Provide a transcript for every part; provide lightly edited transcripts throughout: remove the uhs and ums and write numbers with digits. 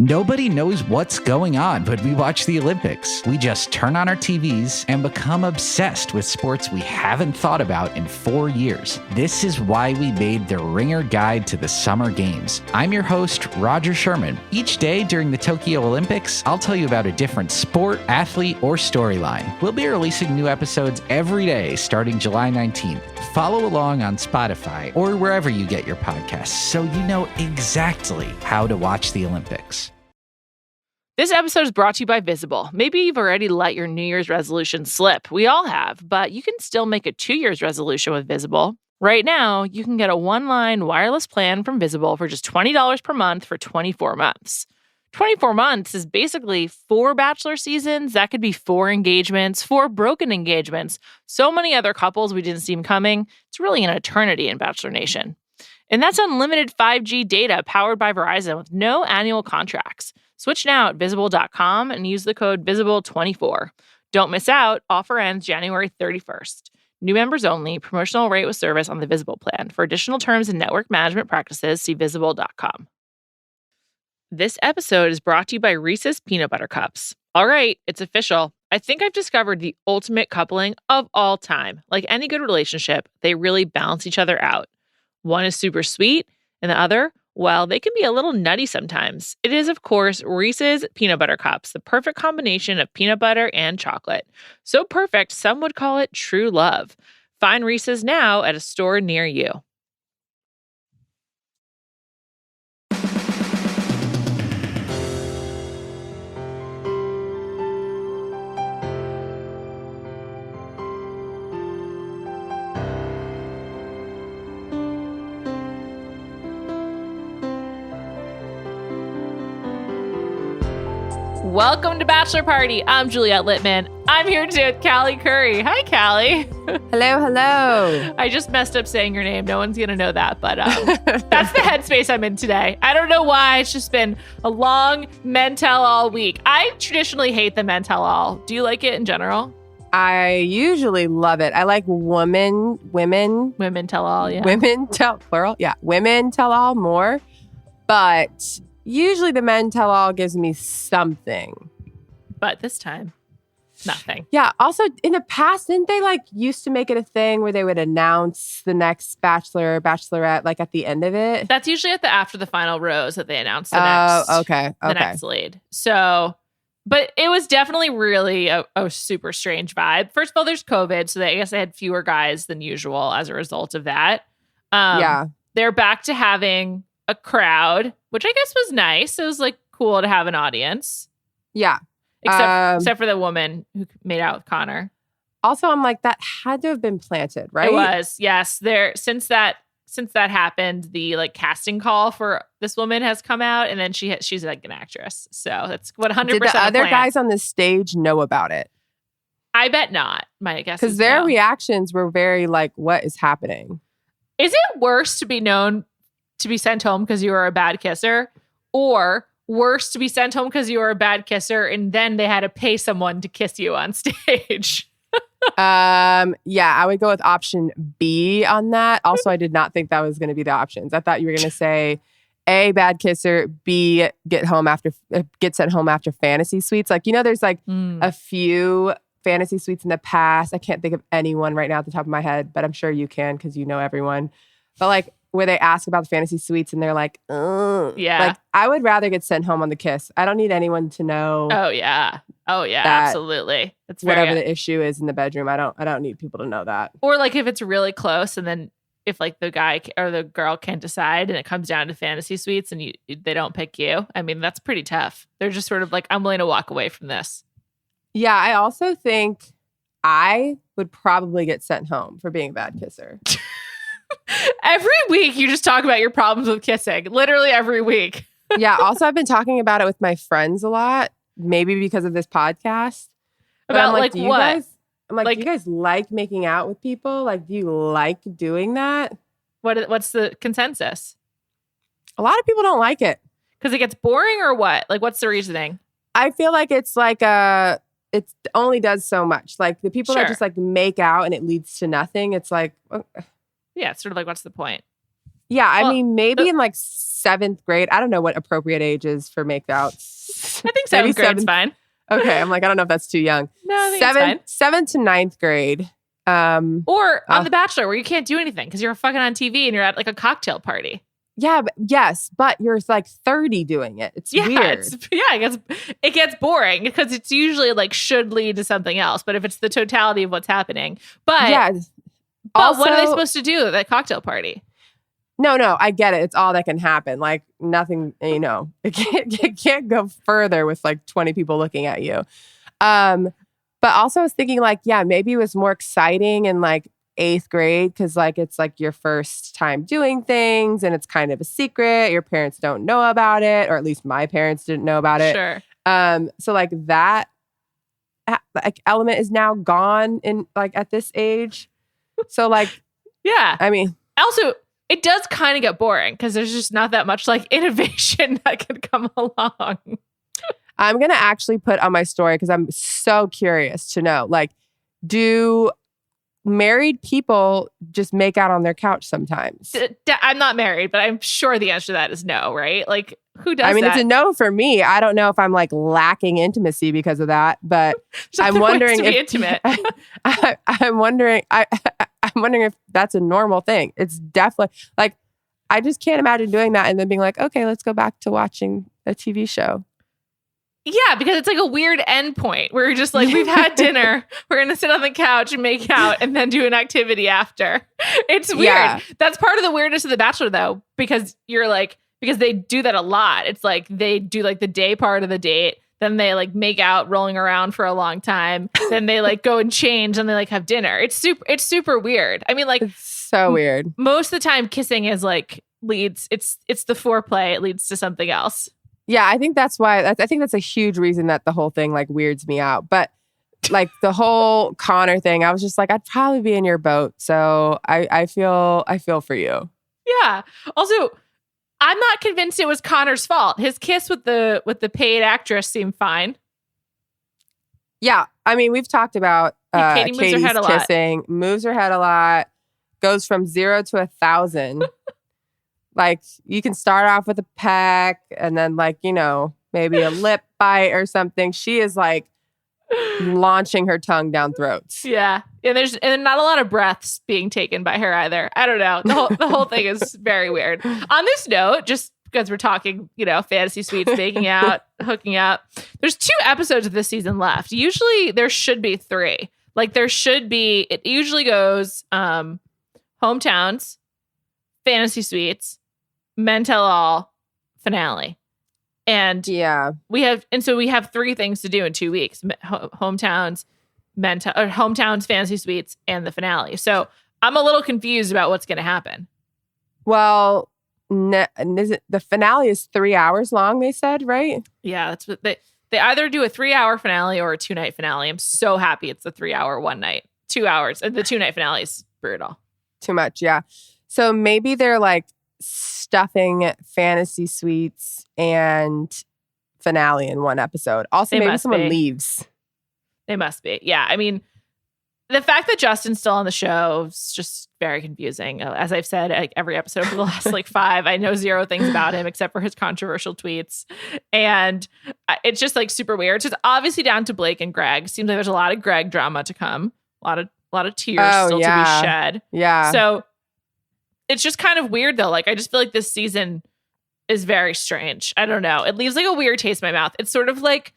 Nobody knows what's going on when we watch the Olympics. We just turn on our TVs and become obsessed with sports we haven't thought about in 4 years. This is why we made the Ringer Guide to the Summer Games. I'm your host, Roger Sherman. Each day during the Tokyo Olympics, I'll tell you about a different sport, athlete, or storyline. We'll be releasing new episodes every day starting July 19th. Follow along on Spotify or wherever you get your podcasts so you know exactly how to watch the Olympics. This episode is brought to you by Visible. Maybe you've already let your New Year's resolution slip. We all have, but you can still make a 2 year's resolution with Visible. Right now, you can get a one-line wireless plan from Visible for just $20 per month for 24 months. 24 months is basically 4 bachelor seasons. That could be 4 engagements, 4 broken engagements, so many other couples we didn't see coming. It's really an eternity in Bachelor Nation. And that's unlimited 5G data powered by Verizon with no annual contracts. Switch now at Visible.com and use the code VISIBLE24. Don't miss out. Offer ends January 31st. New members only. Promotional rate with service on the Visible plan. For additional terms and network management practices, see Visible.com. This episode is brought to you by Reese's Peanut Butter Cups. All right, it's official. I think I've discovered the ultimate coupling of all time. Like any good relationship, they really balance each other out. One is super sweet, and the other, well, they can be a little nutty sometimes. It is, of course, Reese's Peanut Butter Cups, the perfect combination of peanut butter and chocolate. So perfect, some would call it true love. Find Reese's now at a store near you. Welcome to Bachelor Party. I'm Juliet Litman. I'm here today with Callie Curry. Hi, Callie. Hello, hello. I just messed up saying your name. No one's going to know that, but that's the headspace I'm in today. I don't know why. It's just been a long men tell all week. I traditionally hate the men tell all. Do you like it in general? I usually love it. I like women tell all, yeah. Women tell, plural, yeah. Women tell all more, but usually the men tell all gives me something. But this time, nothing. Yeah. Also, in the past, didn't they used to make it a thing where they would announce the next bachelor or bachelorette at the end of it? That's usually after the final rose that they announce the next lead. So, but it was definitely really a super strange vibe. First of all, there's COVID, so I guess they had fewer guys than usual as a result of that. Yeah. They're back to having a crowd, which I guess was nice. It was cool to have an audience. Yeah. Except for the woman who made out with Connor. Also, I'm that had to have been planted, right? It was, yes. Since that happened, the casting call for this woman has come out, and then she's an actress. So that's 100%. Did the other guys on the stage know about it? I bet not. My guess is because their no. reactions were very what is happening? Is it worse to be known to be sent home because you were a bad kisser, or worse to be sent home because you were a bad kisser and then they had to pay someone to kiss you on stage? Yeah, I would go with option B on that. Also, I did not think that was going to be the options. I thought you were going to say A, bad kisser, B, get sent home after fantasy suites. There's a few fantasy suites in the past. I can't think of anyone right now at the top of my head, but I'm sure you can because you know everyone. But where they ask about the fantasy suites and they're ugh. Yeah. I would rather get sent home on the kiss. I don't need anyone to know. Oh yeah, absolutely. That's whatever the issue is in the bedroom. I don't need people to know that. Or if it's really close, and then if the guy or the girl can't decide, and it comes down to fantasy suites, and they don't pick you. I mean, that's pretty tough. They're just sort of I'm willing to walk away from this. Yeah, I also think I would probably get sent home for being a bad kisser. Every week you just talk about your problems with kissing. Literally every week. Yeah. Also, I've been talking about it with my friends a lot, maybe because of this podcast. About what? Do you guys like making out with people? Do you like doing that? What's the consensus? A lot of people don't like it. Because it gets boring, or what? What's the reasoning? I feel it's it only does so much. The people that just make out and it leads to nothing. It's yeah, it's sort of what's the point? Yeah, I Well, mean, maybe in like 7th grade. I don't know what appropriate age is for makeouts. I think Maybe 7th grade's fine. Okay, I'm like, I don't know if that's too young. No, I think it's fine. 7th to 9th grade. Or on The Bachelor, where you can't do anything because you're fucking on TV and you're at like a cocktail party. Yeah, but you're like 30 doing it. It's weird. It gets boring because it's usually like should lead to something else. But if it's the totality of what's happening, but Also, what are they supposed to do at that cocktail party? No, I get it. It's all that can happen. Like nothing, it can't go further with like 20 people looking at you. But also I was thinking like, yeah, maybe it was more exciting in like 8th grade because like it's like your first time doing things and it's kind of a secret. Your parents don't know about it, or at least my parents didn't know about it. Sure. So like that like element is now gone in like at this age. So like, yeah, I mean, also it does kind of get boring because there's just not that much like innovation that can come along. I'm going to actually put on my story because I'm so curious to know, like, do married people just make out on their couch sometimes? I'm not married, but I'm sure the answer to that is no, right? Like, who does that? I mean, it's a no for me. I don't know if I'm like lacking intimacy because of that, but I'm wondering if intimate. I'm wondering if that's a normal thing. It's definitely like, I just can't imagine doing that and then being like, okay, let's go back to watching a TV show. Yeah, because it's like a weird end point where you're just like, we've had dinner, we're going to sit on the couch and make out and then do an activity after. It's weird. Yeah. That's part of the weirdness of The Bachelor, though, because they do that a lot. It's like they do like the day part of the date, then they like make out rolling around for a long time, then they like go and change and they like have dinner. It's super weird. I mean, like, it's so weird. Most of the time kissing is like it's the foreplay. It leads to something else. Yeah, I think that's why. I think that's a huge reason that the whole thing like weirds me out. But like the whole Connor thing, I was just like, I'd probably be in your boat. So I feel for you. Yeah. Also, I'm not convinced it was Connor's fault. His kiss with the paid actress seemed fine. Yeah, I mean, we've talked about Katie moves her head a lot. kissing, moves her head a lot, goes from 0 to 1,000. Like, you can start off with a peck and then, like, maybe a lip bite or something. She is, like, launching her tongue down throats. Yeah. And there's not a lot of breaths being taken by her either. I don't know. The whole thing is very weird. On this note, just because we're talking, fantasy suites, making out, hooking up, there's 2 episodes of this season left. Usually there should be 3. Like, it usually goes hometowns, fantasy suites, Men Tell All, finale. And yeah, we have 3 things to do in 2 weeks: hometowns, hometowns, fantasy suites, and the finale. So I'm a little confused about what's going to happen. Well, the finale is 3 hours long, they said, right? Yeah, that's what they either do a 3-hour finale or a 2-night finale. I'm so happy it's a 3-hour one night, 2 hours, and the 2-night finale is brutal. Too much, yeah. So maybe they're like stuffing fantasy suites and finale in one episode. Also, maybe someone leaves. They must be. Yeah. I mean, the fact that Justin's still on the show is just very confusing. As I've said, like, every episode for the last 5, I know 0 things about him except for his controversial tweets. And it's just like super weird. So it's obviously down to Blake and Greg. Seems like there's a lot of Greg drama to come. A lot of tears still to be shed. Yeah. So it's just kind of weird though. Like, I just feel like this season is very strange. I don't know. It leaves like a weird taste in my mouth. It's sort of like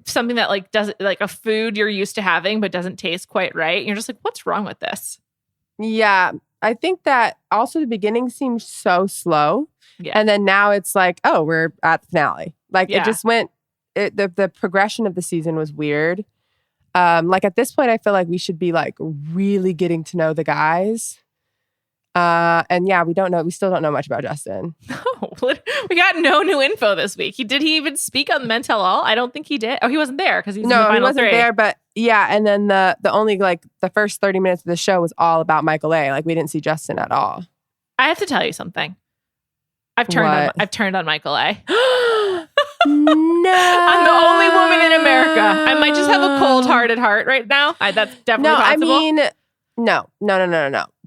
something that like doesn't, like a food you're used to having but doesn't taste quite right. And you're just like, what's wrong with this? Yeah. I think that also the beginning seemed so slow. Yeah. And then now it's like, oh, we're at the finale. Like it just went, the progression of the season was weird. Like at this point, I feel like we should be like really getting to know the guys. And yeah, we still don't know much about Justin. No, we got no new info this week. Did he even speak on Men Tell All? I don't think he did. Oh, he wasn't there because he's in the final 3. No, he wasn't there, but yeah. And then the only like the first 30 minutes of the show was all about Michael A. Like we didn't see Justin at all. I have to tell you something. I've turned on Michael A. No. I'm the only woman in America. I might just have a cold-hearted heart right now. That's definitely possible. I mean, no.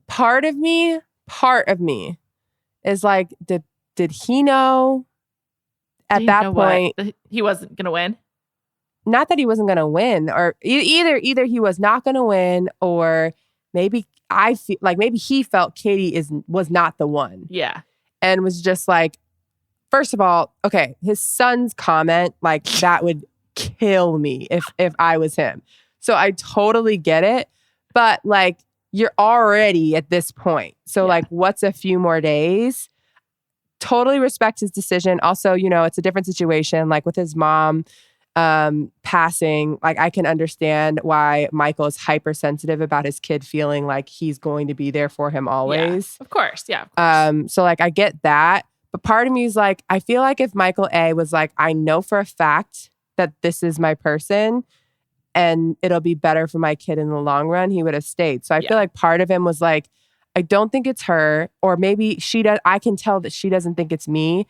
Part of me is like, did he know at that point he wasn't going to win? Not that he wasn't going to win, or either he was not going to win, or maybe I feel like maybe he felt Katie was not the one. Yeah. And was just like, first of all, okay, his son's comment, like that would kill me if I was him. So I totally get it. But like, you're already at this point. So like, what's a few more days? Totally respect his decision. Also, it's a different situation. Like with his mom passing, like I can understand why Michael is hypersensitive about his kid feeling like he's going to be there for him always. Yeah, of course. Yeah. Of course. So like I get that. But part of me is like, I feel like if Michael A was like, I know for a fact that this is my person and it'll be better for my kid in the long run, he would have stayed. So I feel like part of him was like, I don't think it's her, or maybe she does. I can tell that she doesn't think it's me.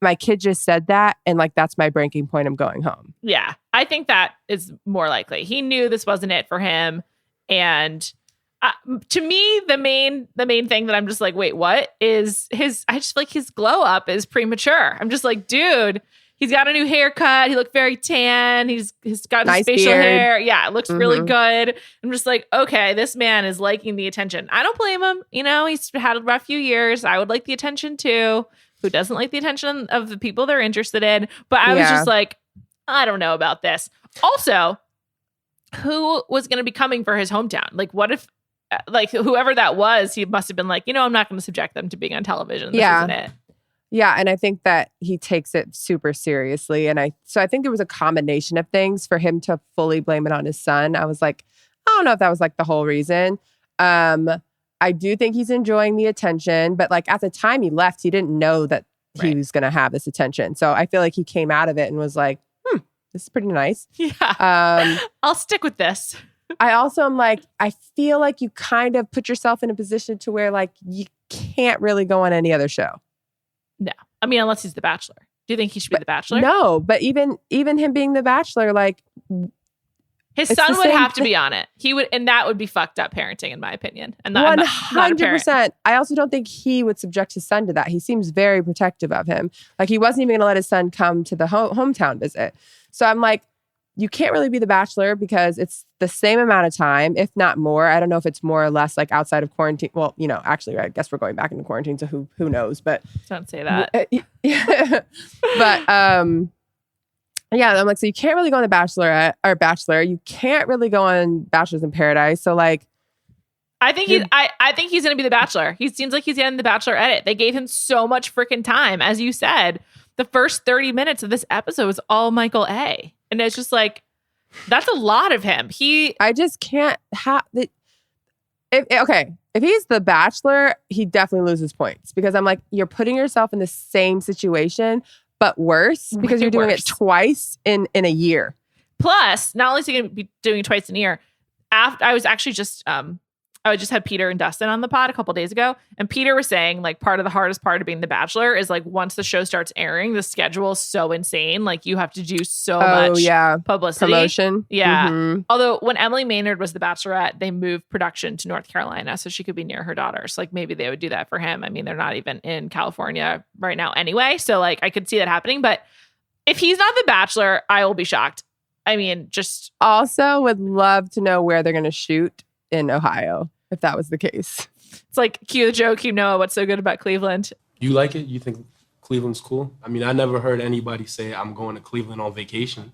My kid just said that, and like that's my breaking point. I'm going home. Yeah, I think that is more likely. He knew this wasn't it for him, and to me, the main thing that I'm just like, wait, what is his? I just feel like his glow up is premature. I'm just like, dude, he's got a new haircut. He looked very tan. He's got nice his facial beard. hair. Yeah, it looks really good. I'm just like, okay, this man is liking the attention. I don't blame him. He's had a rough few years. I would like the attention too. Who doesn't like the attention of the people they're interested in? But I was just like, I don't know about this. Also, who was going to be coming for his hometown? Like, what if, like, whoever that was, he must have been like, I'm not going to subject them to being on television. This isn't it. Yeah, and I think that he takes it super seriously. And so I think there was a combination of things for him to fully blame it on his son. I was like, I don't know if that was like the whole reason. I do think he's enjoying the attention, but like at the time he left, he didn't know that he was going to have this attention. So I feel like he came out of it and was like, this is pretty nice. Yeah. I'll stick with this. I also am like, I feel like you kind of put yourself in a position to where like you can't really go on any other show. No. I mean, unless he's The Bachelor. Do you think he should be The Bachelor? No, but even him being The Bachelor, like his son would have to be on it. He would, and that would be fucked up parenting, in my opinion. And 100%. I also don't think he would subject his son to that. He seems very protective of him. Like he wasn't even going to let his son come to the hometown visit. So I'm like, you can't really be The Bachelor because it's the same amount of time, if not more. I don't know if it's more or less like outside of quarantine. Well, actually, I guess we're going back into quarantine, so who knows? But don't say that. But yeah, I'm like, so you can't really go on The Bachelorette or Bachelor. You can't really go on Bachelors in Paradise. So like, I think he's going to be The Bachelor. He seems like he's getting The Bachelor edit. They gave him so much freaking time, as you said. The first 30 minutes of this episode was all Michael A. And it's just like, that's a lot of him. I just can't have the. If he's The Bachelor, he definitely loses points because I'm like, you're putting yourself in the same situation, but worse because you're doing it twice in a year. Plus, not only is he going to be doing it twice in a year, after I was actually just I just had Peter and Dustin on the pod a couple days ago, and Peter was saying like part of the hardest part of being The Bachelor is like once the show starts airing, the schedule is so insane. Like you have to do so much publicity. Promotion. Yeah. Mm-hmm. Although when Emily Maynard was The Bachelorette, they moved production to North Carolina so she could be near her daughters. Like maybe they would do that for him. I mean, they're not even in California right now anyway. So like I could see that happening. But if he's not The Bachelor, I will be shocked. I mean, just also would love to know where they're going to shoot in Ohio, if that was the case. It's like, cue the joke, what's so good about Cleveland? You like it? You think Cleveland's cool? I mean, I never heard anybody say, I'm going to Cleveland on vacation.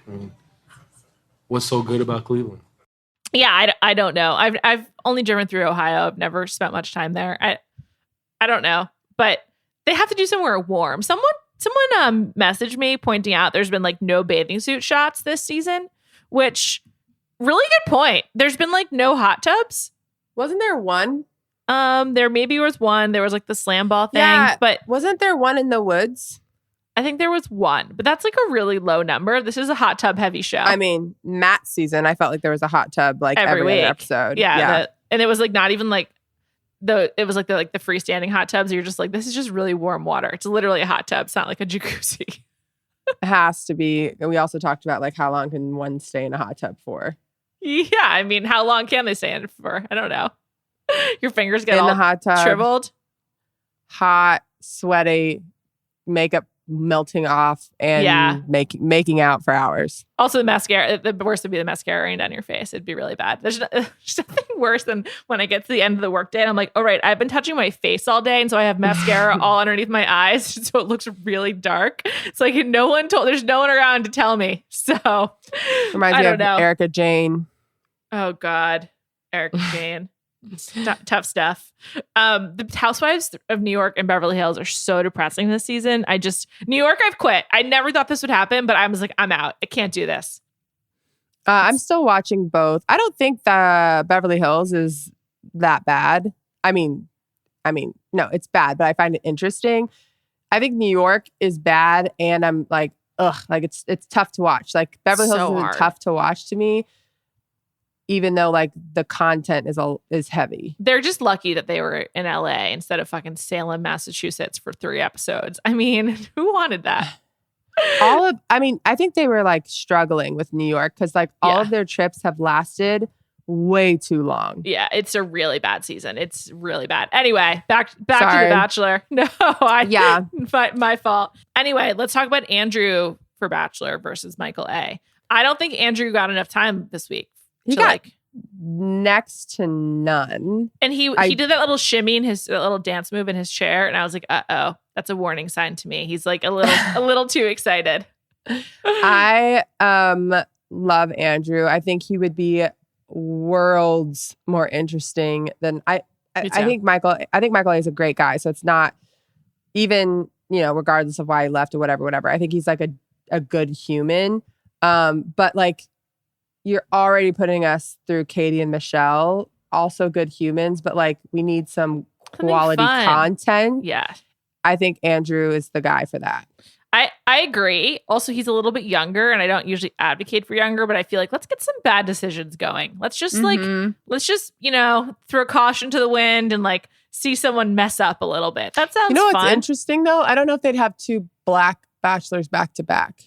I mean, what's so good about Cleveland? Yeah, I don't know. I've only driven through Ohio. I've never spent much time there. I don't know. But they have to do somewhere warm. Someone messaged me pointing out there's been like no bathing suit shots this season, which... Really good point. There's been like no hot tubs. Wasn't there one? There maybe was one. There was like the slam ball thing. Yeah, but wasn't there one in the woods? I think there was one, but that's like a really low number. This is a hot tub heavy show. I mean, Matt's season, I felt like there was a hot tub like every week. Other episode. Yeah. And it was like not even like it was like the freestanding hot tubs. You're just like, this is just really warm water. It's literally a hot tub. It's not like a jacuzzi. It has to be. And we also talked about like how long can one stay in a hot tub for? Yeah, I mean, how long can they stay in it for? I don't know. Your fingers get in all the hot tub. shriveled. hot, sweaty, makeup melting off, and making out for hours. Also, the mascara. The worst would be the mascara running down your face. It'd be really bad. There's nothing worse than when I get to the end of the workday and I'm like, all right, I've been touching my face all day, and so I have mascara all underneath my eyes, so it looks really dark. It's like there's no one around to tell me. So reminds me of Erica Jane. Oh God, Erica Jane. Tough stuff. The Housewives of New York and Beverly Hills are so depressing this season. New York, I've quit. I never thought this would happen, but I was like, I'm out. I can't do this. I'm still watching both. I don't think the Beverly Hills is that bad. I mean, no, it's bad, but I find it interesting. I think New York is bad, and I'm like, ugh, like it's tough to watch. Like Beverly Hills is tough to watch to me. Even though like the content is heavy. They're just lucky that they were in LA instead of fucking Salem, Massachusetts for 3 episodes. I mean, who wanted that? I think they were like struggling with New York because like all of their trips have lasted way too long. Yeah, it's a really bad season. It's really bad. Anyway, back to The Bachelor. No, my fault. Anyway, let's talk about Andrew for Bachelor versus Michael A. I don't think Andrew got enough time this week. He got next to none. And he did that little shimmy in that little dance move in his chair. And I was like, uh-oh, that's a warning sign to me. He's like a little too excited. I love Andrew. I think he would be worlds more interesting than I think Michael A is a great guy. So it's not even, regardless of why he left or whatever. I think he's like a good human. But like, you're already putting us through Katie and Michelle, also good humans, but like we need some quality content. Yeah. I think Andrew is the guy for that. I agree. Also, he's a little bit younger, and I don't usually advocate for younger, but I feel like let's get some bad decisions going. Let's just throw caution to the wind and like see someone mess up a little bit. That sounds fun. What's interesting though? I don't know if they'd have 2 black bachelors back to back.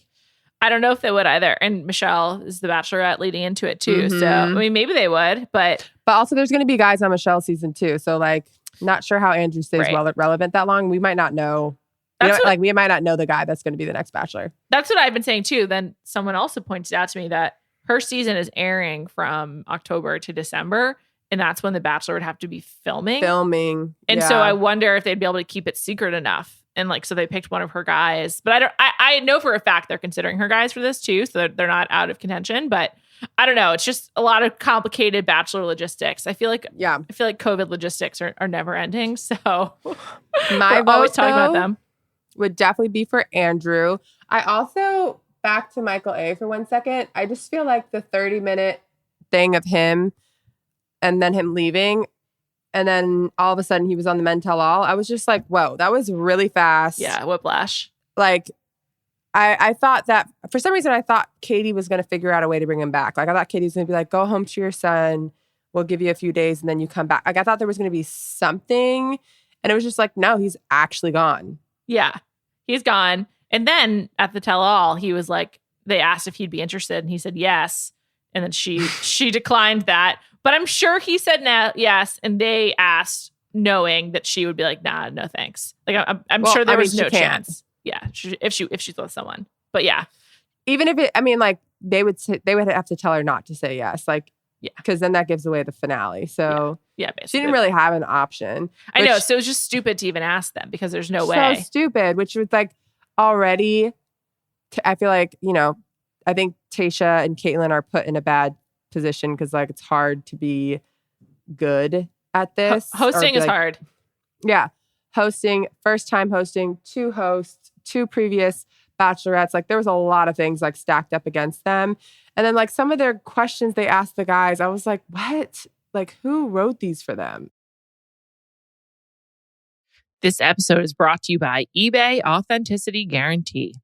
I don't know if they would either. And Michelle is the Bachelorette leading into it too. So, I mean, maybe they would, but also there's going to be guys on Michelle season 2. So like, not sure how Andrew stays relevant that long. We might not know. We might not know the guy that's going to be the next Bachelor. That's what I've been saying too. Then someone also pointed out to me that her season is airing from October to December. And that's when the Bachelor would have to be filming. And so I wonder if they'd be able to keep it secret enough. And like, so they picked one of her guys, but I know for a fact they're considering her guys for this too. So they're not out of contention, but I don't know. It's just a lot of complicated Bachelor logistics. I feel like COVID logistics are never ending. So my vote always talking about them would definitely be for Andrew. I also, back to Michael A for 1 second. I just feel like the 30-minute thing of him and then him leaving, and then all of a sudden he was on the Men Tell All. I was just like, whoa, that was really fast. Yeah, whiplash. Like, I thought that, for some reason, I thought Katie was going to figure out a way to bring him back. Like, I thought Katie was going to be like, go home to your son. We'll give you a few days and then you come back. Like, I thought there was going to be something. And it was just like, no, he's actually gone. Yeah, he's gone. And then at the Tell All, he was like, they asked if he'd be interested and he said yes. And then she declined that. But I'm sure he said yes. And they asked knowing that she would be like, nah, no thanks. Like I'm sure there was no chance. Yeah, if she's with someone. But yeah. Even if they would have to tell her not to say yes. Like, yeah, because then that gives away the finale. So yeah, basically. She didn't really have an option. I know. So it was just stupid to even ask them because there's no way. So stupid, which was like already, I feel like, I think Tayshia and Caitlyn are put in a bad position because like it's hard to be good at this. Hosting is hard. Yeah. Hosting, first time hosting, 2 hosts, 2 previous bachelorettes. Like there was a lot of things like stacked up against them. And then like some of their questions they asked the guys, I was like, what? Like who wrote these for them? This episode is brought to you by eBay Authenticity Guarantee.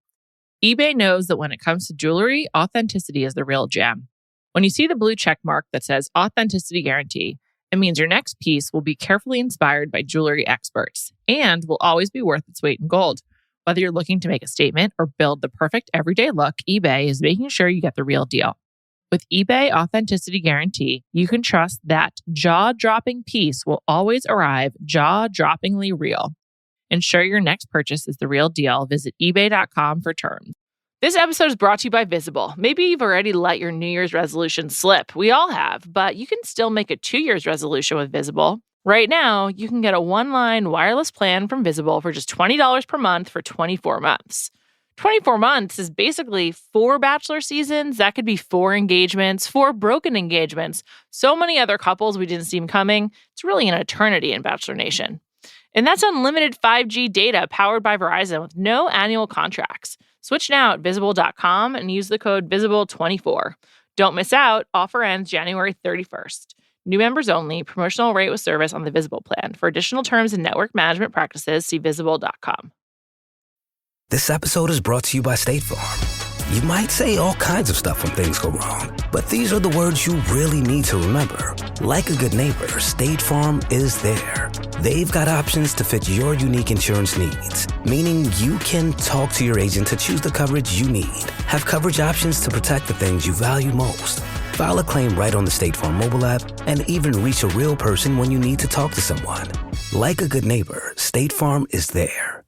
eBay knows that when it comes to jewelry, authenticity is the real gem. When you see the blue check mark that says Authenticity Guarantee, it means your next piece will be carefully inspired by jewelry experts and will always be worth its weight in gold. Whether you're looking to make a statement or build the perfect everyday look, eBay is making sure you get the real deal. With eBay Authenticity Guarantee, you can trust that jaw-dropping piece will always arrive jaw-droppingly real. Ensure your next purchase is the real deal. Visit ebay.com for terms. This episode is brought to you by Visible. Maybe you've already let your New Year's resolution slip. We all have, but you can still make a 2 year's resolution with Visible. Right now, you can get a one-line wireless plan from Visible for just $20 per month for 24 months. 24 months is basically 4 bachelor seasons. That could be 4 engagements, 4 broken engagements, so many other couples we didn't see them coming. It's really an eternity in Bachelor Nation. And that's unlimited 5G data powered by Verizon with no annual contracts. Switch now at Visible.com and use the code Visible24. Don't miss out. Offer ends January 31st. New members only. Promotional rate with service on the Visible plan. For additional terms and network management practices, see Visible.com. This episode is brought to you by State Farm. You might say all kinds of stuff when things go wrong, but these are the words you really need to remember. Like a good neighbor, State Farm is there. They've got options to fit your unique insurance needs, meaning you can talk to your agent to choose the coverage you need, have coverage options to protect the things you value most, file a claim right on the State Farm mobile app, and even reach a real person when you need to talk to someone. Like a good neighbor, State Farm is there.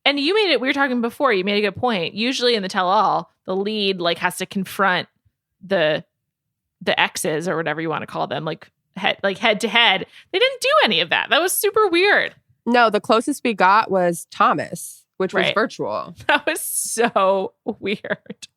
And you made it, we were talking before, you made a good point. Usually in the tell-all, the lead has to confront the exes or whatever you want to call them, head to head. They didn't do any of that. That was super weird. No, the closest we got was Thomas, which was Right. virtual. That was so weird.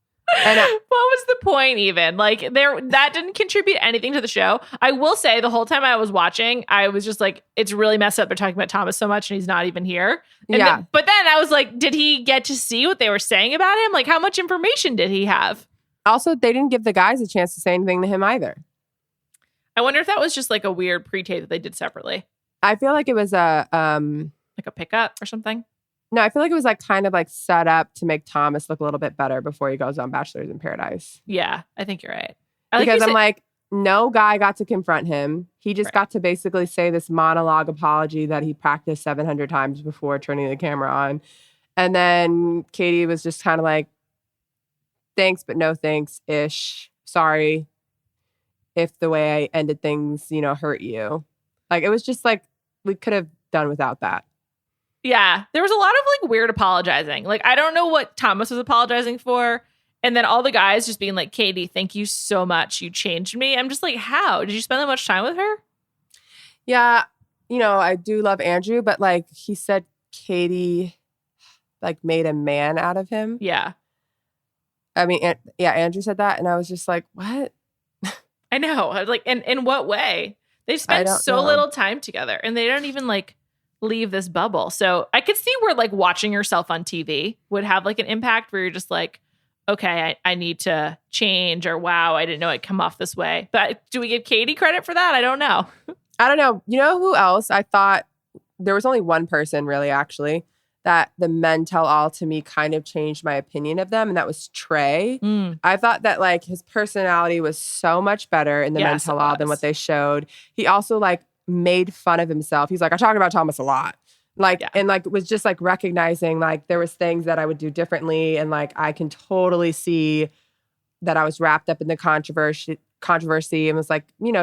And what was the point even? That didn't contribute anything to the show. I will say the whole time I was watching, I was just like, it's really messed up. They're talking about Thomas so much and he's not even here. And but then I was like, did he get to see what they were saying about him? Like, how much information did he have? Also, they didn't give the guys a chance to say anything to him either. I wonder if that was just like a weird pre-tape that they did separately. I feel like it was a Like a pickup or something. No, I feel like it was kind of set up to make Thomas look a little bit better before he goes on Bachelors in Paradise. Yeah, I think you're right. Because I'm like, no guy got to confront him. He just got to basically say this monologue apology that he practiced 700 times before turning the camera on. And then Katie was just kind of like, thanks, but no thanks-ish. Sorry if the way I ended things, hurt you. It was just we could have done without that. Yeah, there was a lot of weird apologizing. I don't know what Thomas was apologizing for. And then all the guys just being like, Katie, thank you so much. You changed me. I'm just like, how? Did you spend that much time with her? Yeah, I do love Andrew, but he said Katie made a man out of him. Yeah. I mean, Andrew said that. And I was just like, what? I know. I was like, in what way? They spent so little time together and they don't even leave this bubble. So I could see where watching yourself on TV would have an impact where you're just okay, I need to change, or wow, I didn't know it'd come off this way. But do we give Katie credit for that? I don't know. I don't know. You know who else? I thought there was only one person really actually that the men tell all to me kind of changed my opinion of them. And that was Trey. I thought that his personality was so much better in the men tell all than what they showed. He also made fun of himself. He's like, I talk about Thomas a lot. And was just recognizing there was things that I would do differently. And I can totally see that I was wrapped up in the controversy and was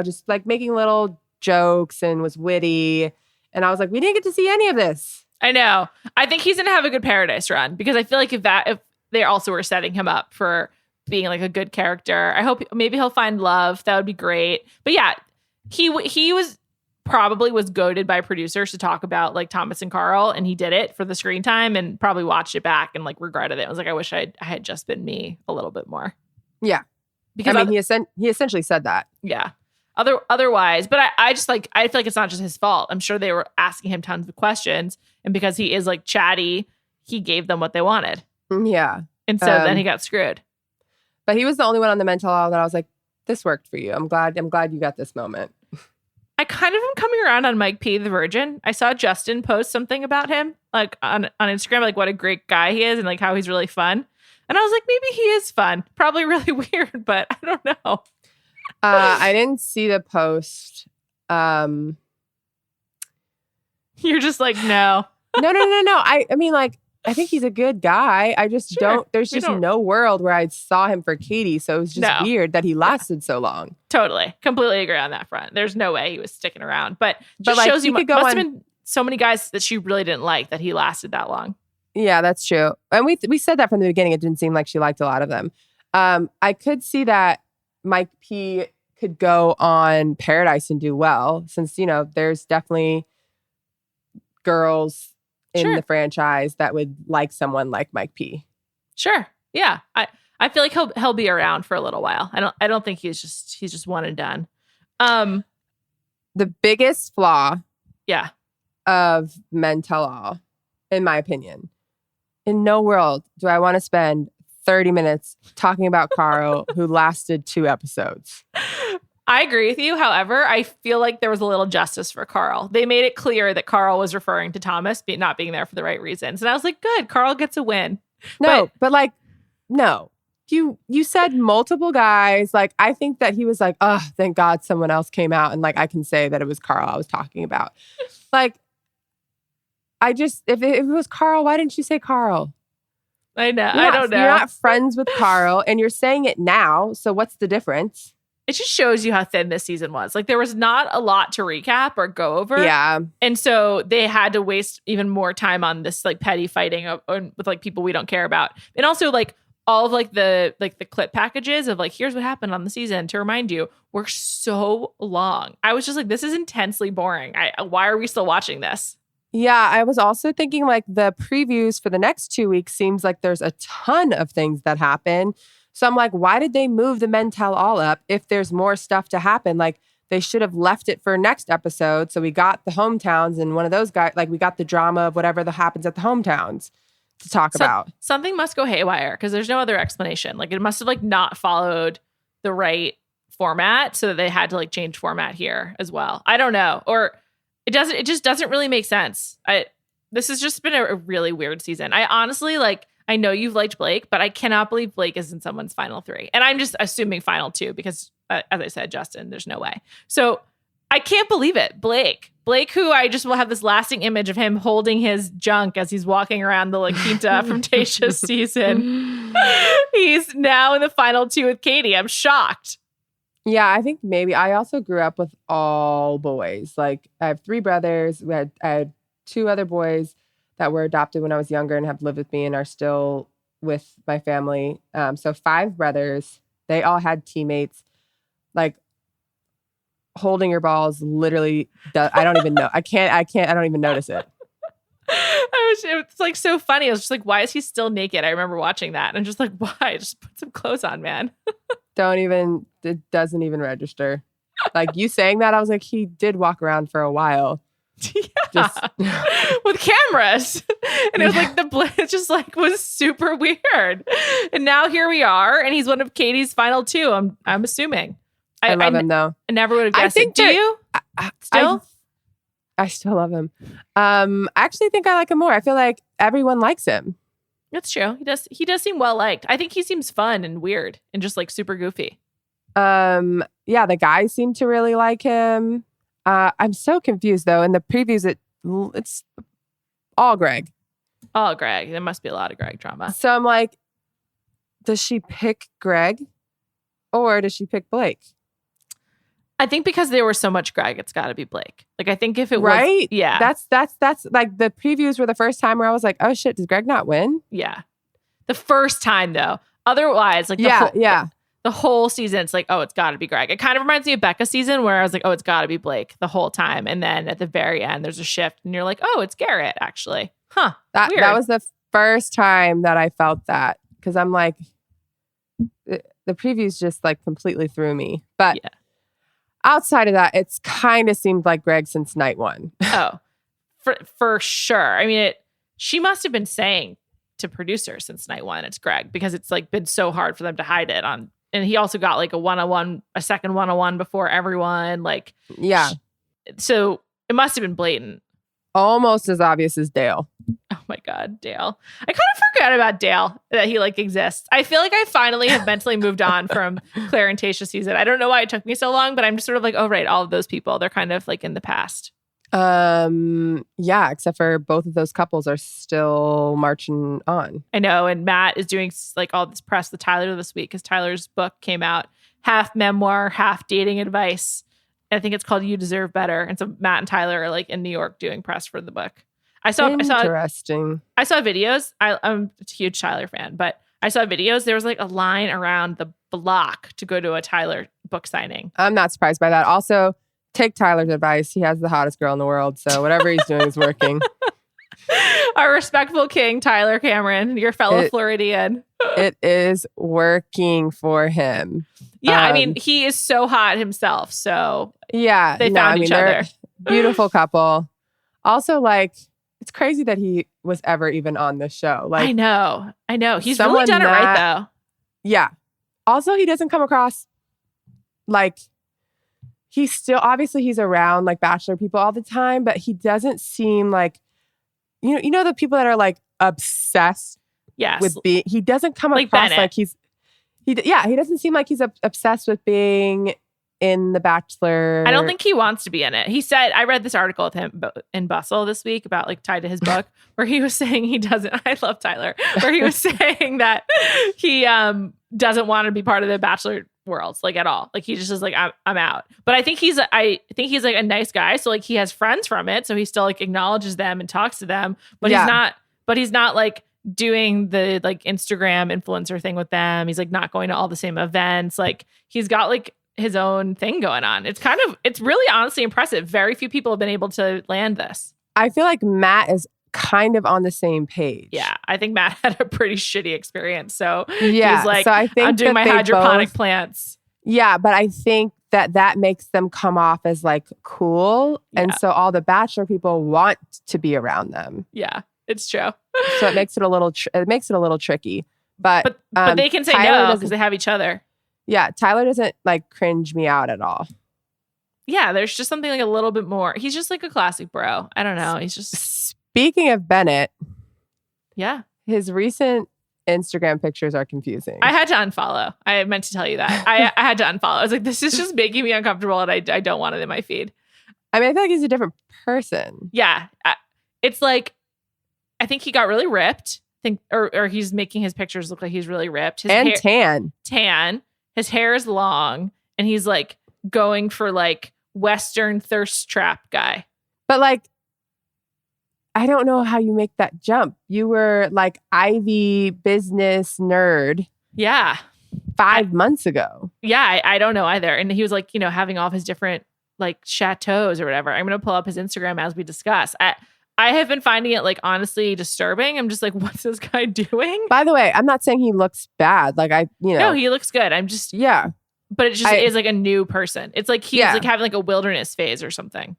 just making little jokes and was witty. And I was like, we didn't get to see any of this. I know. I think he's going to have a good Paradise run because I feel like if they also were setting him up for being a good character, I hope maybe he'll find love. That would be great. But yeah, he was probably goaded by producers to talk about Thomas and Carl, and he did it for the screen time and probably watched it back and regretted it. I was I wish I had just been me a little bit more. Yeah. Because he essentially said that. Yeah. Otherwise, but I just I feel like it's not just his fault. I'm sure they were asking him tons of questions, and because he is chatty, he gave them what they wanted. Yeah. And so then he got screwed. But he was the only one on the mental health that I was like, this worked for you. I'm glad you got this moment. I kind of am coming around on Mike P. the Virgin. I saw Justin post something about him on Instagram, what a great guy he is and how he's really fun. And I was like, maybe he is fun. Probably really weird, but I don't know. I didn't see the post. You're just no. No. I mean, I think he's a good guy. I just don't. There's just no world where I saw him for Katie. So it was just weird that he lasted so long. Totally. Completely agree on that front. There's no way he was sticking around. But just shows you could must have been so many guys that she really didn't like that he lasted that long. Yeah, that's true. And we said that from the beginning. It didn't seem like she liked a lot of them. I could see that Mike P could go on Paradise and do well, since, there's definitely girls in the franchise that would like someone like Mike P. Sure. Yeah. I feel like he'll be around for a little while. I don't think he's just one and done. The biggest flaw of Men Tell All, in my opinion, in no world do I want to spend 30 minutes talking about Carl, who lasted 2 episodes. I agree with you. However, I feel like there was a little justice for Carl. They made it clear that Carl was referring to Thomas not being there for the right reasons. And I was like, good, Carl gets a win. No. You said multiple guys. Like, I think that he was like, oh, thank God someone else came out. And like, I can say that it was Carl I was talking about. Like, if it was Carl, why didn't you say Carl? I know. I don't know. You're not friends with Carl and you're saying it now. So what's the difference? It just shows you how thin this season was. Like, there was not a lot to recap or go over. Yeah. And so they had to waste even more time on this like petty fighting with like people we don't care about. And also like all of like the clip packages of like, here's what happened on the season to remind you, were so long. I was just like, this is intensely boring. Why are we still watching this? Yeah, I was also thinking like the previews for the next 2 weeks seems like there's a ton of things that happen. So I'm like, why did they move the Men Tell All up if there's more stuff to happen? Like, they should have left it for next episode. So we got the hometowns and one of those guys, like we got the drama of whatever that happens at the hometowns to talk about. Something must go haywire because there's no other explanation. Like, it must have like not followed the right format so that they had to like change format here as well. I don't know. Or it just doesn't really make sense. This has just been a really weird season. I honestly I know you've liked Blake, but I cannot believe Blake is in someone's final 3. And I'm just assuming final 2 because, as I said, Justin, there's no way. So I can't believe it. Blake, who I just will have this lasting image of him holding his junk as he's walking around the La Quinta from Tayshia's season. He's now in the final 2 with Katie. I'm shocked. Yeah, I think maybe I also grew up with all boys. Like, I have 3 brothers. I had 2 other boys that were adopted when I was younger and have lived with me and are still with my family. So 5 brothers. They all had teammates. Like, holding your balls literally I don't even know. I don't even notice it. It's like so funny. I was just like, why is he still naked? I remember watching that. And I'm just like, why? Just put some clothes on, man. It doesn't even register. Like, you saying that, I was like, he did walk around for a while. Yeah. With cameras. And it was like it just like was super weird. And now here we are. And he's one of Katie's final 2. I'm assuming. I love him though. I never would have guessed it. Do you? Still? I still love him. I actually think I like him more. I feel like everyone likes him. That's true. He does seem well liked. I think he seems fun and weird and just like super goofy. Yeah, the guys seem to really like him. I'm so confused though. In the previews, it's all Greg. All Greg. There must be a lot of Greg drama. So I'm like, does she pick Greg or does she pick Blake? I think because there was so much Greg, it's got to be Blake. Like, I think if it was, right, yeah, that's like the previews were the first time where I was like, oh shit, does Greg not win? Yeah, the first time though. Otherwise, like the whole season, it's like, oh, it's got to be Greg. It kind of reminds me of Becca's season where I was like, oh, it's got to be Blake the whole time, and then at the very end, there's a shift, and you're like, oh, it's Garrett actually. Huh? That was the first time that I felt that because I'm like, the previews just like completely threw me, but. Yeah. Outside of that, it's kind of seemed like Greg since night 1. Oh, for sure. I mean, she must have been saying to producers since night 1, it's Greg, because it's like been so hard for them to hide it on. And he also got like a second 101 before everyone. Like, yeah. So it must have been blatant. Almost as obvious as Dale. Oh my God, Dale. I kind of forgot about Dale, that he like exists. I feel like I finally have mentally moved on from Claire and Tayshia season. I don't know why it took me so long, but I'm just sort of like, oh, right, all of those people, they're kind of like in the past. Yeah, except for both of those couples are still marching on. I know, and Matt is doing like all this press with Tyler this week because Tyler's book came out, half memoir, half dating advice. I think it's called You Deserve Better. And so Matt and Tyler are like in New York doing press for the book. I saw videos. I'm a huge Tyler fan, but I saw videos. There was like a line around the block to go to a Tyler book signing. I'm not surprised by that. Also, take Tyler's advice. He has the hottest girl in the world. So whatever he's doing is working. Our respectful king, Tyler Cameron, your fellow Floridian. It is working for him. Yeah, I mean, he is so hot himself. So yeah, they found each other. Beautiful couple. Also, like, it's crazy that he was ever even on this show. Like, I know. He's really done it right, though. Yeah. Also, he doesn't come across like he's still, obviously he's around like Bachelor people all the time, but he doesn't seem like, you know the people that are like obsessed with being, he doesn't come like across Bennett. like he doesn't seem like he's obsessed with being in The Bachelor. I don't think he wants to be in it. He said, I read this article with him in Bustle this week about like tied to his book where he was saying he doesn't, I love Tyler, where he was saying that he doesn't want to be part of the Bachelor world, like at all. Like he just is like, I'm out. But I think he's like a nice guy. So like he has friends from it. So he still like acknowledges them and talks to them, but he's not like doing the like Instagram influencer thing with them. He's like not going to all the same events. Like he's got like his own thing going on. It's really honestly impressive. Very few people have been able to land this. I feel like Matt is kind of on the same page. Yeah, I think Matt had a pretty shitty experience. So yeah, he's like, so I think I'm doing my hydroponic plants. Yeah, but I think that makes them come off as like cool. Yeah. And so all the Bachelor people want to be around them. Yeah, it's true. So it makes it a little tricky. But they can say no because they have each other. Yeah, Tyler doesn't like cringe me out at all. Yeah, there's just something like a little bit more. He's just like a classic bro. I don't know. He's just... Speaking of Bennett. Yeah. His recent Instagram pictures are confusing. I had to unfollow. I meant to tell you that. I had to unfollow. I was like, this is just making me uncomfortable and I don't want it in my feed. I mean, I feel like he's a different person. Yeah. It's like, I think he got really ripped. Or he's making his pictures look like he's really ripped. Tan. His hair is long, and he's like going for like Western thirst trap guy. But like, I don't know how you make that jump. You were like Ivy business nerd. Yeah. 5 months ago. Yeah, I don't know either. And he was like, having all of his different like chateaus or whatever. I'm going to pull up his Instagram as we discuss. I have been finding it like honestly disturbing. I'm just like, what's this guy doing? By the way, I'm not saying he looks bad. Like No, he looks good. I'm just but it just is like a new person. It's like he's like having like a wilderness phase or something.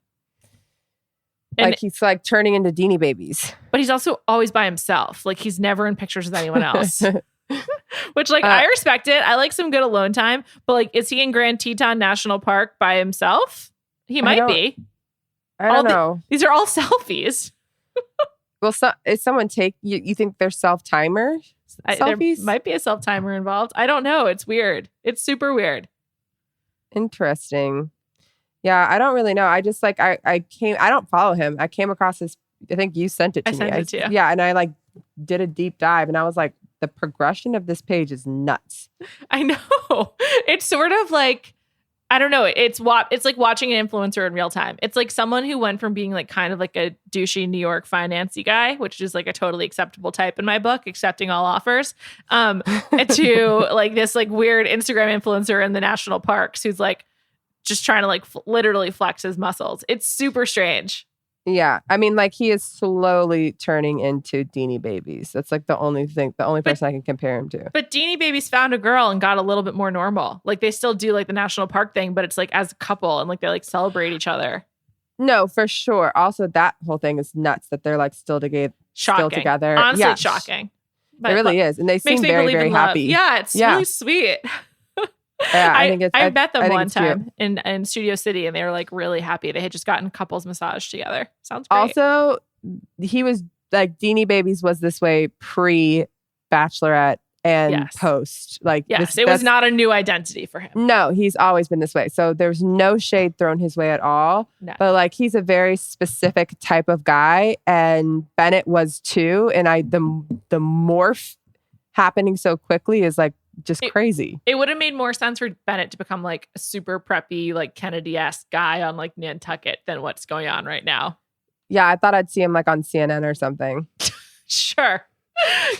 And, like he's like turning into Deanie Babies. But he's also always by himself. Like he's never in pictures with anyone else. Which like I respect it. I like some good alone time. But like, is he in Grand Teton National Park by himself? He might be. I don't know. These are all selfies. Well, is someone you think they're self-timer selfies? There might be a self-timer involved. I don't know. It's weird. It's super weird. Interesting. Yeah, I don't really know. I just like, I don't follow him. I came across his, I think you sent it to me. I sent it to you. Yeah, and I like did a deep dive and I was like, the progression of this page is nuts. I know. It's sort of like, I don't know. It's like watching an influencer in real time. It's like someone who went from being like kind of like a douchey New York financy guy, which is like a totally acceptable type in my book, accepting all offers, to like this like weird Instagram influencer in the national parks who's like just trying to like literally flex his muscles. It's super strange. Yeah. I mean, like he is slowly turning into Deanie Babies. That's like the only person I can compare him to. But Deanie Babies found a girl and got a little bit more normal. Like they still do like the national park thing, but it's like as a couple and like they like celebrate each other. No, for sure. Also, that whole thing is nuts that they're like still together. Honestly, shocking. But it really is. And they seem very, very happy. Yeah, it's really sweet. Yeah, I met them one time in Studio City and they were like really happy. They had just gotten couples massage together. Sounds great. Also, he was like Deanie Babies was this way pre-Bachelorette and post. Like yes, it was not a new identity for him. No, he's always been this way. So there's no shade thrown his way at all. No. But like he's a very specific type of guy and Bennett was too. And the morph happening so quickly is like just crazy. It would have made more sense for Bennett to become like a super preppy, like Kennedy-esque guy on like Nantucket than what's going on right now. Yeah, I thought I'd see him like on CNN or something. Sure.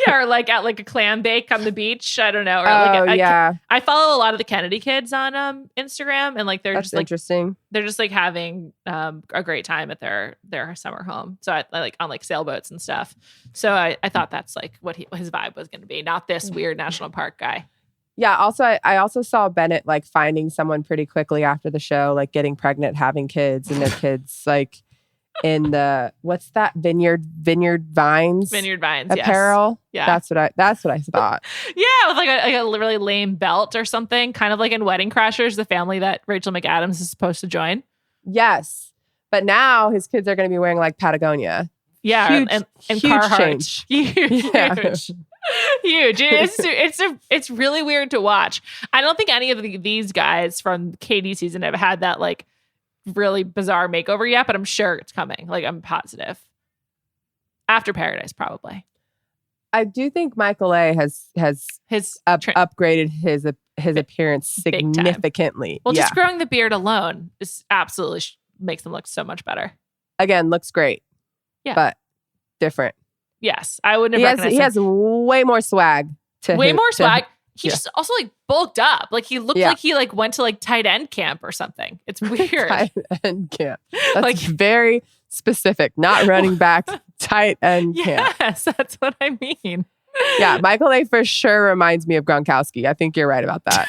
Yeah, or like at like a clam bake on the beach. I don't know. Or like I follow a lot of the Kennedy kids on Instagram, and like That's just like interesting. they're just like having a great time at their summer home. So I like on like sailboats and stuff. So I thought that's like what his vibe was going to be, not this weird national park guy. Yeah. Also, I also saw Bennett like finding someone pretty quickly after the show, like getting pregnant, having kids, and their kids like in the what's that Vineyard Vines apparel. Yes. Yeah, that's what I thought. Yeah, with like a really lame belt or something, kind of like in Wedding Crashers, the family that Rachel McAdams is supposed to join. Yes, but now his kids are going to be wearing like Patagonia. Yeah, huge, and huge Carhartt. change. Huge. It's really weird to watch. I don't think any of these guys from Katie season have had that like really bizarre makeover yet, but I'm sure it's coming. Like, I'm positive. After Paradise, probably. I do think Michael A has upgraded his appearance significantly. Well, just growing the beard alone is absolutely makes him look so much better. Again, looks great. Yeah, but different. Yes, I wouldn't have recognized him. He has way more swag. He just also like bulked up. Like he looked like he like went to like tight end camp or something. It's weird. Tight end camp. That's like very specific. Not running back. Tight end camp. Yes, that's what I mean. Yeah, Michael A for sure reminds me of Gronkowski. I think you're right about that.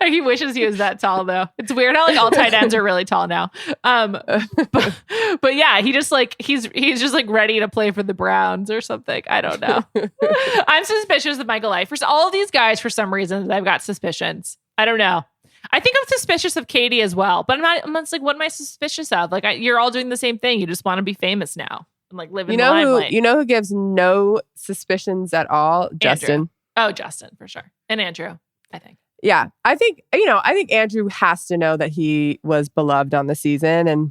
He wishes he was that tall though. It's weird how like all tight ends are really tall now. But yeah, he just like he's just like ready to play for the Browns or something. I don't know. I'm suspicious of Michael A. For all of these guys, for some reason, I've got suspicions. I don't know. I think I'm suspicious of Katie as well, but I'm just like, what am I suspicious of? Like, you're all doing the same thing. You just want to be famous now and like live in the limelight. You know who gives no suspicions at all? Andrew. Justin. Oh, Justin for sure, and Andrew. I think. Yeah, I think Andrew has to know that he was beloved on the season, and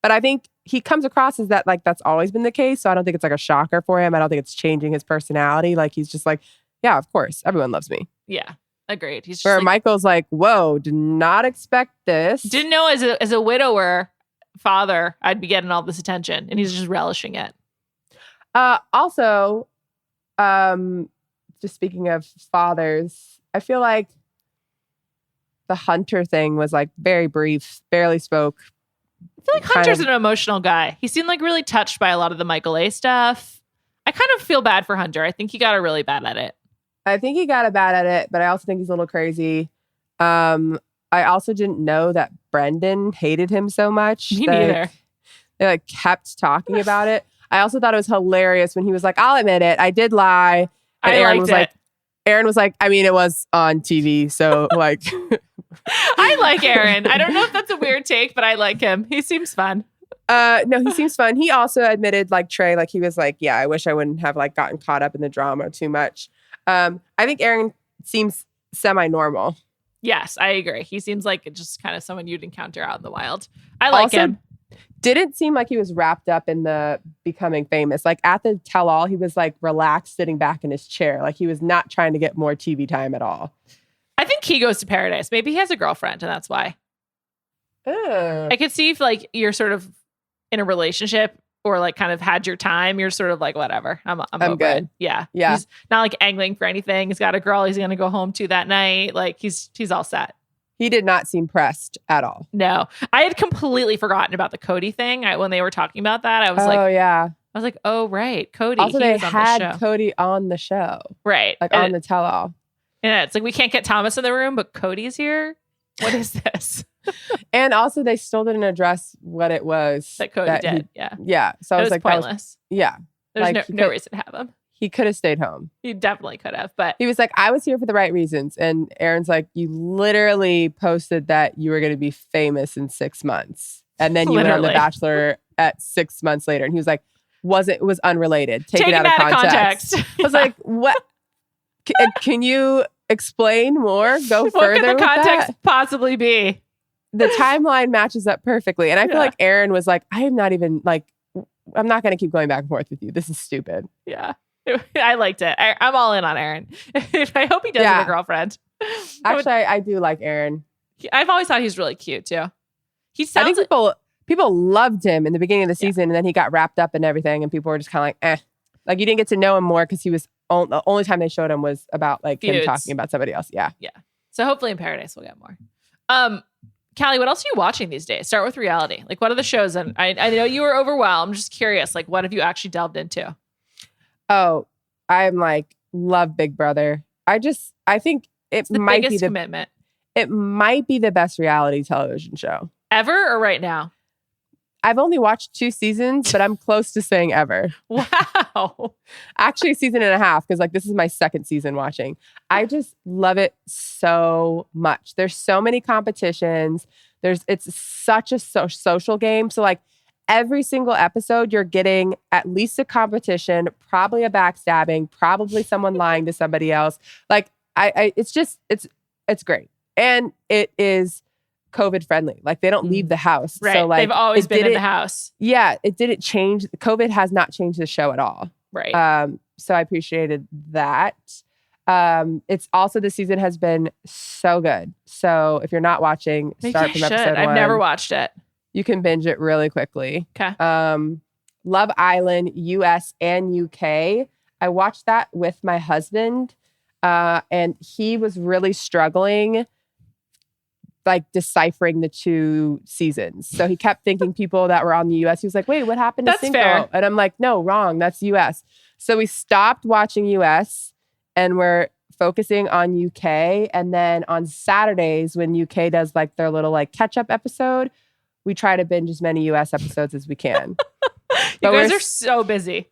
but I think he comes across as that like that's always been the case. So I don't think it's like a shocker for him. I don't think it's changing his personality. Like he's just like, yeah, of course, everyone loves me. Yeah, agreed. He's just where Michael's like, whoa, did not expect this. Didn't know as a widower father, I'd be getting all this attention, and he's just relishing it. Also, just speaking of fathers. I feel like the Hunter thing was like very brief, barely spoke. I feel like Hunter's an emotional guy. He seemed like really touched by a lot of the Michael A stuff. I kind of feel bad for Hunter. I think he got a really bad at it. I think he got a bad at it, but I also think he's a little crazy. I also didn't know that Brendan hated him so much. Me neither. They like kept talking about it. I also thought it was hilarious when he was like, I'll admit it, I did lie. And Aaron was like, I mean, it was on TV, so like. I like Aaron. I don't know if that's a weird take, but I like him. He seems fun. No, he seems fun. He also admitted, like Trey, like he was like, yeah, I wish I wouldn't have like gotten caught up in the drama too much. I think Aaron seems semi-normal. Yes, I agree. He seems like just kind of someone you'd encounter out in the wild. I like him. Didn't seem like he was wrapped up in the becoming famous. Like at the tell-all, he was like relaxed, sitting back in his chair. Like he was not trying to get more TV time at all. I think he goes to Paradise. Maybe he has a girlfriend, and that's why. I could see if like you're sort of in a relationship or like kind of had your time, you're sort of like, whatever. I'm over good. It. Yeah. Yeah. He's not like angling for anything. He's got a girl he's going to go home to that night. Like he's all set. He did not seem pressed at all. No, I had completely forgotten about the Cody thing. When they were talking about that, I was like, oh yeah. I was like, oh right, Cody. Also, they had Cody on the show, right? Like on the tell-all. Yeah, it's like we can't get Thomas in the room, but Cody's here. What is this? And also, they still didn't address what it was that Cody did. Yeah. So I was like, pointless. Yeah. There's like, no reason to have him. He could have stayed home. He definitely could have, but he was like, I was here for the right reasons. And Aaron's like, you literally posted that you were going to be famous in 6 months. And then you went on The Bachelor at 6 months later. And he was like, it was unrelated. Take it out of context. I was like, what? Can you explain more? Go further. What could the context possibly be? The timeline matches up perfectly. And I feel like Aaron was like, I am not even like, I'm not going to keep going back and forth with you. This is stupid. Yeah. I liked it. I'm all in on Aaron. I hope he does have a girlfriend. Actually, I do like Aaron. I've always thought he's really cute too. He I sounds think people loved him in the beginning of the season, and then he got wrapped up in everything, and people were just kind of like, eh. Like you didn't get to know him more because he was the only time they showed him was about like him talking about somebody else. Yeah. Yeah. So hopefully in Paradise we'll get more. Callie, what else are you watching these days? Start with reality. Like what are the shows? And I know you were overwhelmed. I'm just curious. Like what have you actually delved into? Oh, I'm like love Big Brother. I think it's the might biggest be commitment. It might be the best reality television show ever or right now. I've only watched 2 seasons, but I'm close to saying ever. Wow. Actually, a season and a half because like this is my 2nd season watching. I just love it so much. There's so many competitions. It's such a social game. So like every single episode, you're getting at least a competition, probably a backstabbing, probably someone lying to somebody else. Like it's great, and it is COVID friendly. Like they don't leave the house. Right. So like they've always been in the house. Yeah. It didn't change. COVID has not changed the show at all. Right. So I appreciated that. It's also, the season has been so good. So if you're not watching, start from episode 1. I've never watched it. You can binge it really quickly. Okay. Love Island, US and UK. I watched that with my husband, and he was really struggling like deciphering the 2 seasons. So he kept thinking people that were on the US. He was like, wait, what happened to That's Cinco? fair. And I'm like, no, wrong. That's US. So we stopped watching US and we're focusing on UK. And then on Saturdays when UK does like their little like catch up episode, we try to binge as many US episodes as we can. You guys are so busy.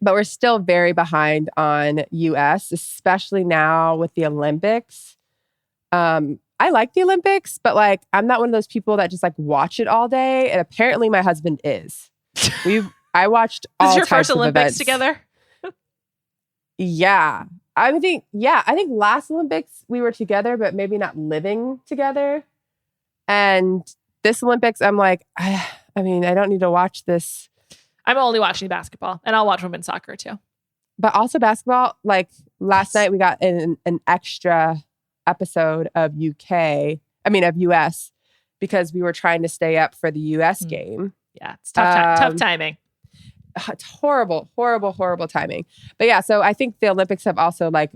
But we're still very behind on US, especially now with the Olympics. I like the Olympics, but like I'm not one of those people that just like watch it all day. And apparently my husband is. I watched all This is your types first of Olympics events. together? Yeah. I think last Olympics we were together, but maybe not living together. And this Olympics, I'm like, I don't need to watch this. I'm only watching basketball, and I'll watch women's soccer too. But also basketball, like last night we got an extra episode of US, because we were trying to stay up for the US game. Yeah, it's tough timing. It's horrible, horrible, horrible timing. But yeah, so I think the Olympics have also like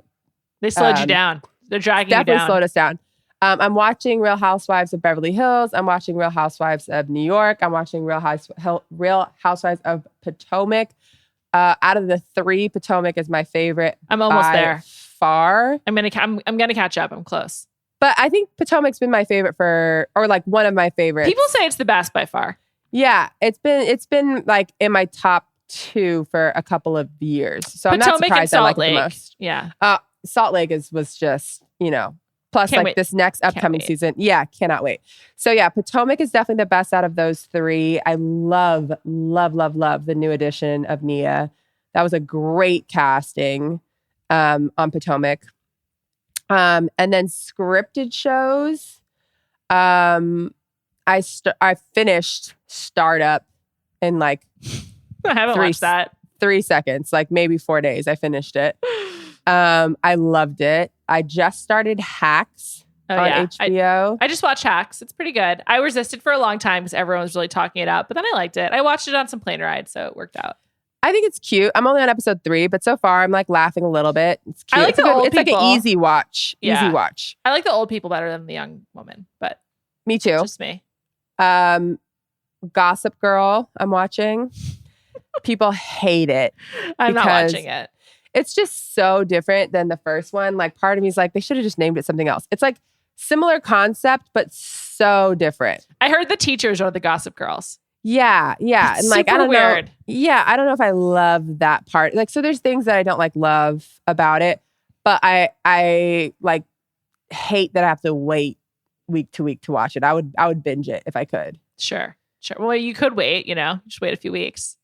they slowed you down. They're dragging you down. Definitely slowed us down. I'm watching Real Housewives of Beverly Hills. I'm watching Real Housewives of New York. I'm watching Real Housewives of Potomac. Out of the 3, Potomac is my favorite. I'm almost there. Far. I'm gonna catch up. I'm close. But I think Potomac's been my favorite or like one of my favorites. People say it's the best by far. Yeah, it's been like in my top 2 for a couple of years. So Potomac I'm not surprised I like it the most. Yeah. Salt Lake was just, plus Can't like wait. this next upcoming season. Yeah, cannot wait. So yeah, Potomac is definitely the best out of those 3. I love, love, love, love the new addition of Nia. That was a great casting on Potomac. And then scripted shows. I finished Startup in like I haven't watched that. 3 seconds, like maybe 4 days. I finished it. I loved it. I just started Hacks on HBO. I just watched Hacks. It's pretty good. I resisted for a long time because everyone was really talking it up, but then I liked it. I watched it on some plane rides, so it worked out. I think it's cute. I'm only on episode 3, but so far I'm like laughing a little bit. It's cute. I like the old It's like people. an easy watch. Yeah. Easy watch. I like the old people better than the young woman, but Me too. just me. Gossip Girl, I'm watching. People hate it. I'm not because watching it. It's just so different than the first one. Like part of me is like, they should have just named it something else. It's like similar concept, but so different. I heard the teachers are the Gossip Girls. Yeah. Yeah. It's And like, I super don't weird. know. Yeah. I don't know if I love that part. Like, so there's things that I don't like love about it, but I like hate that I have to wait week to week to watch it. I would binge it if I could. Sure. Well, you could wait, just wait a few weeks.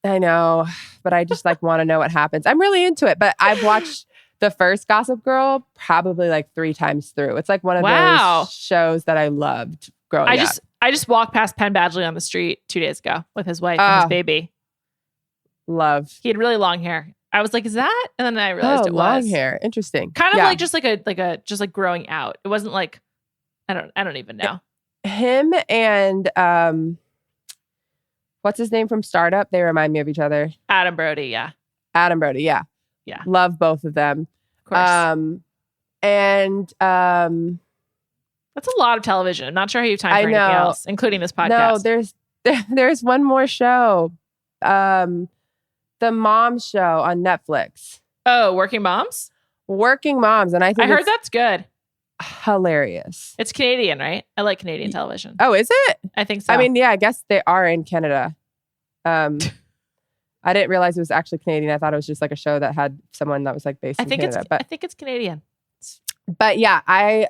I know, but I just like want to know what happens. I'm really into it, but I've watched the first Gossip Girl probably like 3 times through. It's like one of those shows that I loved growing up. I just walked past Penn Badgley on the street 2 days ago with his wife and his baby. Love. He had really long hair. I was like, is that? And then I realized it was long hair. Interesting. kind of like just like growing out. It wasn't like I don't even know. Him and what's his name from Startup? They remind me of each other. Adam Brody, yeah. Adam Brody, yeah. Yeah. Love both of them. Of course. That's a lot of television. I'm not sure how you have time for anything else, including this podcast. No, there's one more show. The Mom Show on Netflix. Oh, Working Moms? Working Moms. And I heard that's good. Hilarious. It's Canadian, right? I like Canadian television. Oh, is it? I think so. I mean, yeah, I guess they are in Canada. I didn't realize it was actually Canadian. I thought it was just like a show that had someone that was like based in Canada. I think it's Canadian. But yeah, I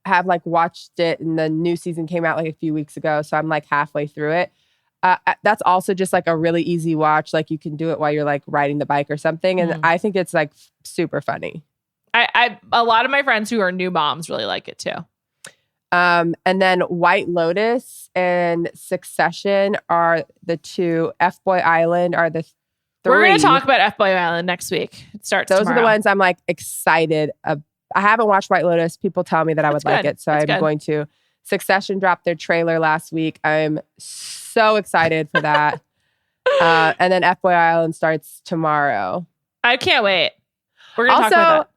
have like watched it and the new season came out like a few weeks ago. So I'm like halfway through it. That's also just like a really easy watch. Like you can do it while you're like riding the bike or something. And I think it's like super funny. A lot of my friends who are new moms really like it too. And then White Lotus and Succession are the two. F-Boy Island are the three. We're going to talk about F-Boy Island next week. It starts Those tomorrow. are the ones I'm like excited. I haven't watched White Lotus. People tell me that I would like it. So I'm going to. Succession dropped their trailer last week. I'm so excited for that. And then F-Boy Island starts tomorrow. I can't wait. We're going to talk about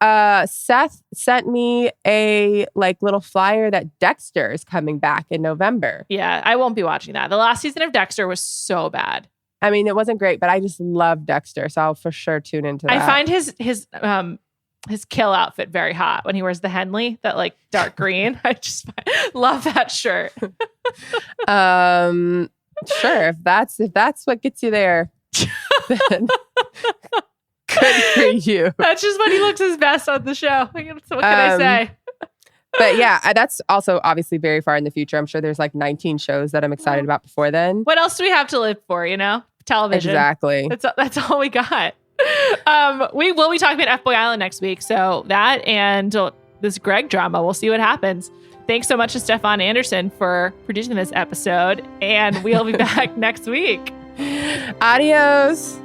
that. Seth sent me a like little flyer that Dexter is coming back in November. Yeah, I won't be watching that. The last season of Dexter was so bad. I mean, it wasn't great, but I just love Dexter, so I'll for sure tune into that. I find his kill outfit very hot when he wears the Henley, that like dark green. I just love that shirt. Sure, if that's what gets you there. Then good for you. That's just when he looks his best on the show. What can I say? But yeah, that's also obviously very far in the future. I'm sure there's like 19 shows that I'm excited about before then. What else do we have to live for, Television. Exactly. That's all we got. We will be talking about F-Boy Island next week. So that and this Greg drama, we'll see what happens. Thanks so much to Stefan Anderson for producing this episode. And we'll be back next week. Adios.